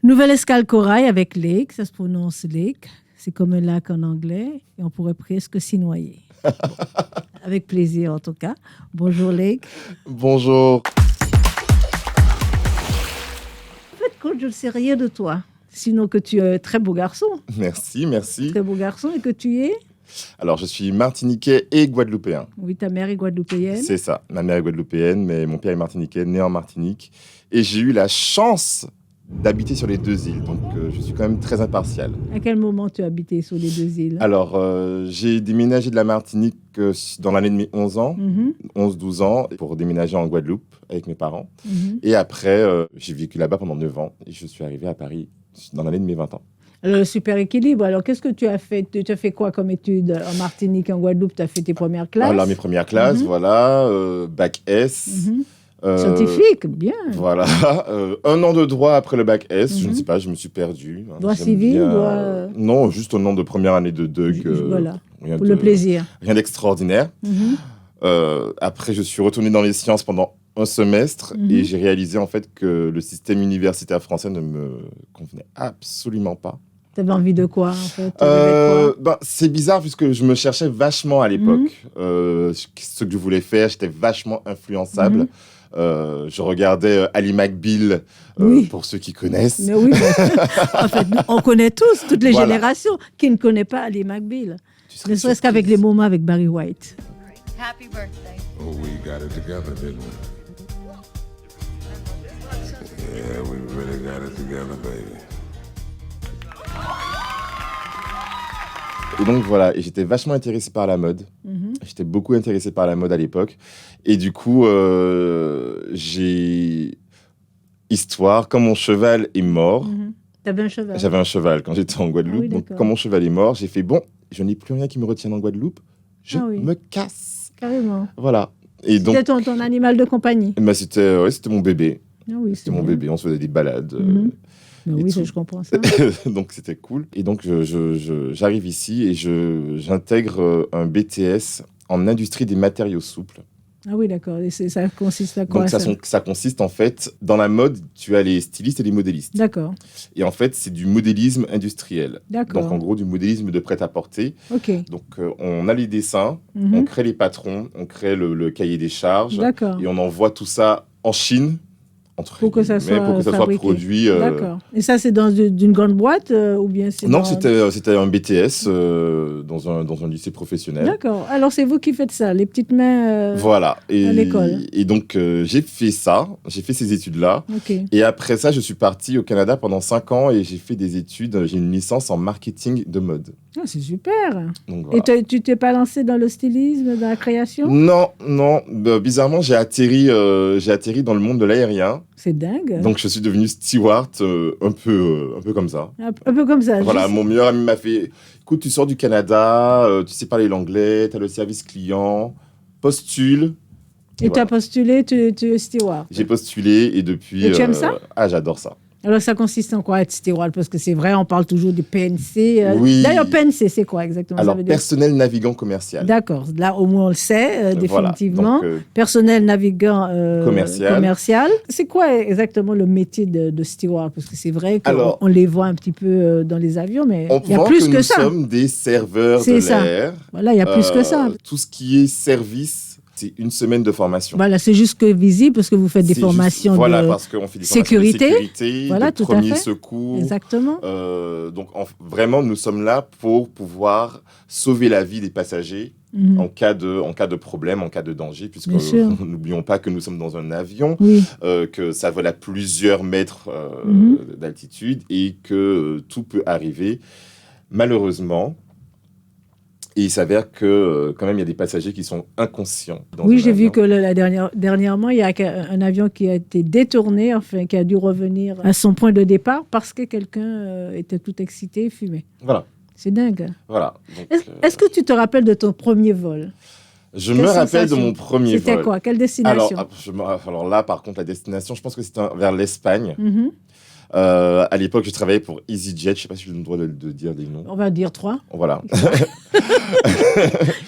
Nouvelle escale corail avec Lake, ça se prononce Lake. C'est comme un lac en anglais et on pourrait presque s'y noyer. Avec plaisir en tout cas. Bonjour Lake. Bonjour. En fait, quand je ne sais rien de toi, sinon que tu es un très beau garçon. Merci. Très beau garçon et que tu es. Alors, je suis martiniquais et guadeloupéen. Oui, ta mère est guadeloupéenne. C'est ça. Ma mère est guadeloupéenne, mais mon père est martiniquais, né en Martinique. Et j'ai eu la chance d'habiter sur les deux îles. Donc, je suis quand même très impartial. À quel moment tu as habité sur les deux îles? Alors, j'ai déménagé de la Martinique dans l'année de mes 11 ans, 11-12 ans, pour déménager en Guadeloupe avec mes parents. Et après, j'ai vécu là-bas pendant 9 ans. Et je suis arrivé à Paris dans l'année de mes 20 ans. Alors, super équilibre. Alors, qu'est-ce que tu as fait? Tu as fait quoi comme études en Martinique, en Guadeloupe? Tu as fait tes premières classes? Alors, mes premières classes, voilà, bac S. Scientifique, bien. Voilà. 1 an de droit après le bac S, je ne sais pas, je me suis perdu. Droit civil droit... Non, juste un an de première année de DEUG. Voilà, pour le plaisir. Rien d'extraordinaire. Après, je suis retourné dans les sciences pendant un semestre et j'ai réalisé en fait que le système universitaire français ne me convenait absolument pas. Tu avais envie de quoi, en fait? C'est bizarre puisque je me cherchais vachement à l'époque. Ce que je voulais faire, j'étais vachement influençable. Je regardais Ali McBeal, pour ceux qui connaissent. Mais oui, en fait, on connaît tous, toutes les générations. Qui ne connaît pas Ali McBeal? Ne serait-ce qu'avec les moments avec Barry White. Happy birthday. Oh, we got it together, didn't we? Yeah, we really got it together, baby. Et donc voilà, et j'étais vachement intéressé par la mode. J'étais beaucoup intéressé par la mode à l'époque. Et du coup, j'ai... Histoire, quand mon cheval est mort... T'avais un cheval? J'avais un cheval quand j'étais en Guadeloupe. Oui, donc quand mon cheval est mort, j'ai fait, bon, je n'ai plus rien qui me retienne en Guadeloupe. Je me casse. Carrément. Voilà. Et c'était donc, ton animal de compagnie? C'était mon bébé. Ah oui, c'était mon bébé, on se faisait des balades. Mais oui, je comprends ça. Donc, c'était cool. Et donc, j'arrive ici et j'intègre un BTS en industrie des matériaux souples. Ah oui, d'accord. Et ça consiste à quoi? Donc, ça consiste, en fait, dans la mode, tu as les stylistes et les modélistes. D'accord. Et en fait, c'est du modélisme industriel. D'accord. Donc, en gros, du modélisme de prêt-à-porter. OK. Donc, on a les dessins, on crée les patrons, on crée le cahier des charges. D'accord. Et on envoie tout ça en Chine. Pour que ça soit produit. D'accord. Et ça, c'est dans d'une grande boîte ou bien c'est Non, c'était un BTS dans un lycée professionnel. D'accord. Alors, c'est vous qui faites ça, les petites mains voilà. à l'école. Et donc, j'ai fait ces études-là. Okay. Et après ça, je suis parti au Canada pendant 5 ans et j'ai fait des études. J'ai une licence en marketing de mode. Ah, c'est super. Donc, voilà. Et tu t'es pas lancé dans le stylisme, dans la création? Non. Bizarrement, j'ai atterri dans le monde de l'aérien. C'est dingue. Donc, je suis devenu steward un peu comme ça. Un peu comme ça. Voilà, mon meilleur ami m'a fait, écoute, tu sors du Canada, tu sais parler l'anglais, tu as le service client, postule. Et tu as postulé, tu es steward? J'ai postulé et depuis... Et tu aimes ça? Ah, j'adore ça. Alors, ça consiste en quoi, être steward? Parce que c'est vrai, on parle toujours du PNC. Oui. D'ailleurs, PNC, c'est quoi exactement? Alors, ça veut dire... personnel navigant commercial. D'accord. Là, au moins, on le sait, définitivement. Voilà. Donc, personnel navigant commercial. C'est quoi exactement le métier de steward? Parce que c'est vrai qu'on les voit un petit peu dans les avions, mais il y a plus que ça. Nous sommes des serveurs de l'air. Voilà, il y a plus que ça. Tout ce qui est service... C'est 1 semaine de formation. Voilà, c'est juste que visible parce que vous faites des formations parce qu'on fait des sécurité, formations de sécurité, voilà, de premier secours. Exactement. Donc, vraiment, nous sommes là pour pouvoir sauver la vie des passagers en cas de problème, en cas de danger, puisque n'oublions pas que nous sommes dans un avion, que ça vole à plusieurs mètres d'altitude et que tout peut arriver. Malheureusement, et il s'avère que, quand même, il y a des passagers qui sont inconscients. Oui, j'ai vu que dernièrement, il y a un avion qui a été détourné, enfin, qui a dû revenir à son point de départ parce que quelqu'un était tout excité et fumait. Voilà. C'est dingue. Voilà. Est-ce que tu te rappelles de ton premier vol? Je me rappelle de mon premier vol. C'était quoi? Quelle destination? Alors là, par contre, la destination, je pense que c'était vers l'Espagne. À l'époque, je travaillais pour EasyJet. Je ne sais pas si j'ai le droit de dire des noms. On va dire 3. Voilà.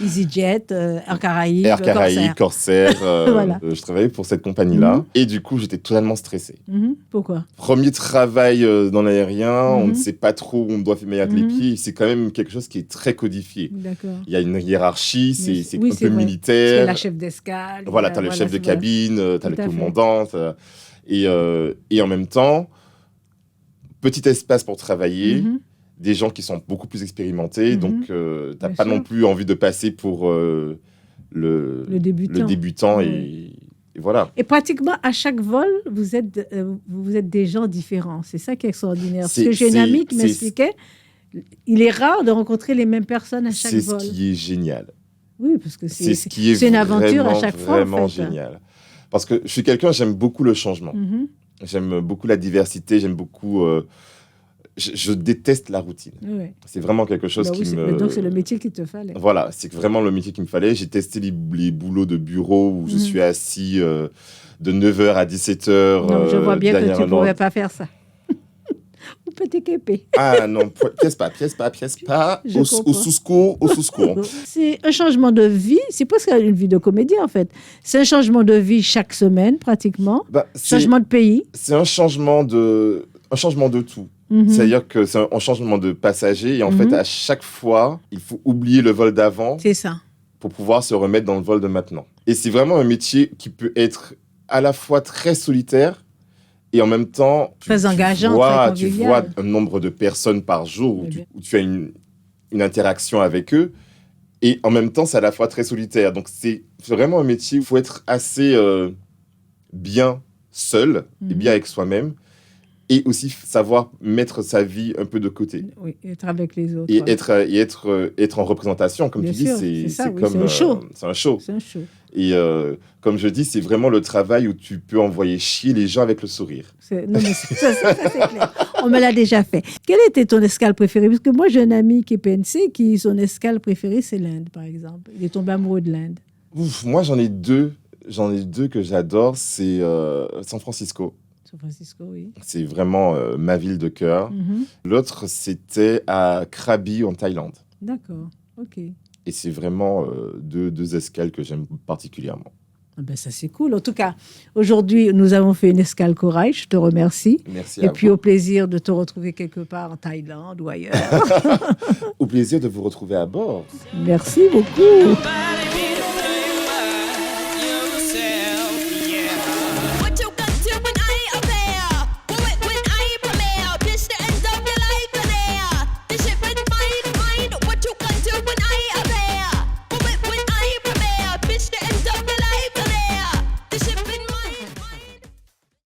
EasyJet, Air Caraïbes, Air Caraïbes, Corsair. Voilà. Je travaillais pour cette compagnie-là. Et du coup, j'étais totalement stressé. Pourquoi? Premier travail dans l'aérien, on ne sait pas trop où on doit mettre les pieds. C'est quand même quelque chose qui est très codifié. D'accord. Il y a une hiérarchie, c'est oui, un peu vrai. militaire. Parce que la chef d'escale. Voilà, tu as le chef de cabine, tu as le commandant. Et en même temps, petit espace pour travailler, des gens qui sont beaucoup plus expérimentés. Donc, tu n'as pas non plus envie de passer pour le débutant. Et voilà. Et pratiquement à chaque vol, vous êtes des gens différents. C'est ça qui est extraordinaire. Parce que j'ai une amie qui m'expliquait, il est rare de rencontrer les mêmes personnes à chaque vol. C'est ce qui est génial. Oui, parce que c'est une aventure à chaque fois. C'est vraiment génial. Parce que je suis quelqu'un, j'aime beaucoup le changement. J'aime beaucoup la diversité, j'aime beaucoup... Je déteste la routine. Oui. C'est vraiment quelque chose qui me... Donc, c'est le métier qu'il te fallait. Voilà, c'est vraiment le métier qu'il me fallait. J'ai testé les boulots de bureau où je suis assis de 9h à 17h. Non, je vois bien que tu ne pourrais pas faire ça. Ou petit képé. Ah non, pièce pas. Au sous-secours. C'est un changement de vie. C'est presque une vie de comédien, en fait. C'est un changement de vie chaque semaine, pratiquement. Changement de pays. C'est un changement de tout. C'est-à-dire que c'est un changement de passager et en fait, à chaque fois, il faut oublier le vol d'avant. C'est ça. Pour pouvoir se remettre dans le vol de maintenant. Et c'est vraiment un métier qui peut être à la fois très solitaire et en même temps... Très engageant, très tu vois un nombre de personnes par jour où tu as une interaction avec eux et en même temps, c'est à la fois très solitaire. Donc, c'est vraiment un métier où il faut être assez bien seul et bien avec soi-même. Et aussi savoir mettre sa vie un peu de côté. Oui, être avec les autres. Et être en représentation, comme bien tu sûr, dis, c'est comme c'est un show. C'est un show. Et comme je dis, c'est vraiment le travail où tu peux envoyer chier les gens avec le sourire. Non, mais ça, c'est clair. On me l'a déjà fait. Quelle était ton escale préférée? Parce que moi, j'ai un ami qui est PNC, son escale préférée, c'est l'Inde, par exemple. Il est tombé amoureux de l'Inde. Moi, j'en ai deux que j'adore. C'est San Francisco. San Francisco, oui. C'est vraiment ma ville de cœur. L'autre, c'était à Krabi, en Thaïlande. D'accord, ok. Et c'est vraiment deux escales que j'aime particulièrement. Ça, c'est cool. En tout cas, aujourd'hui, nous avons fait une escale corail. Je te remercie. Merci à vous. Au plaisir de te retrouver quelque part en Thaïlande ou ailleurs. Au plaisir de vous retrouver à bord. Merci beaucoup.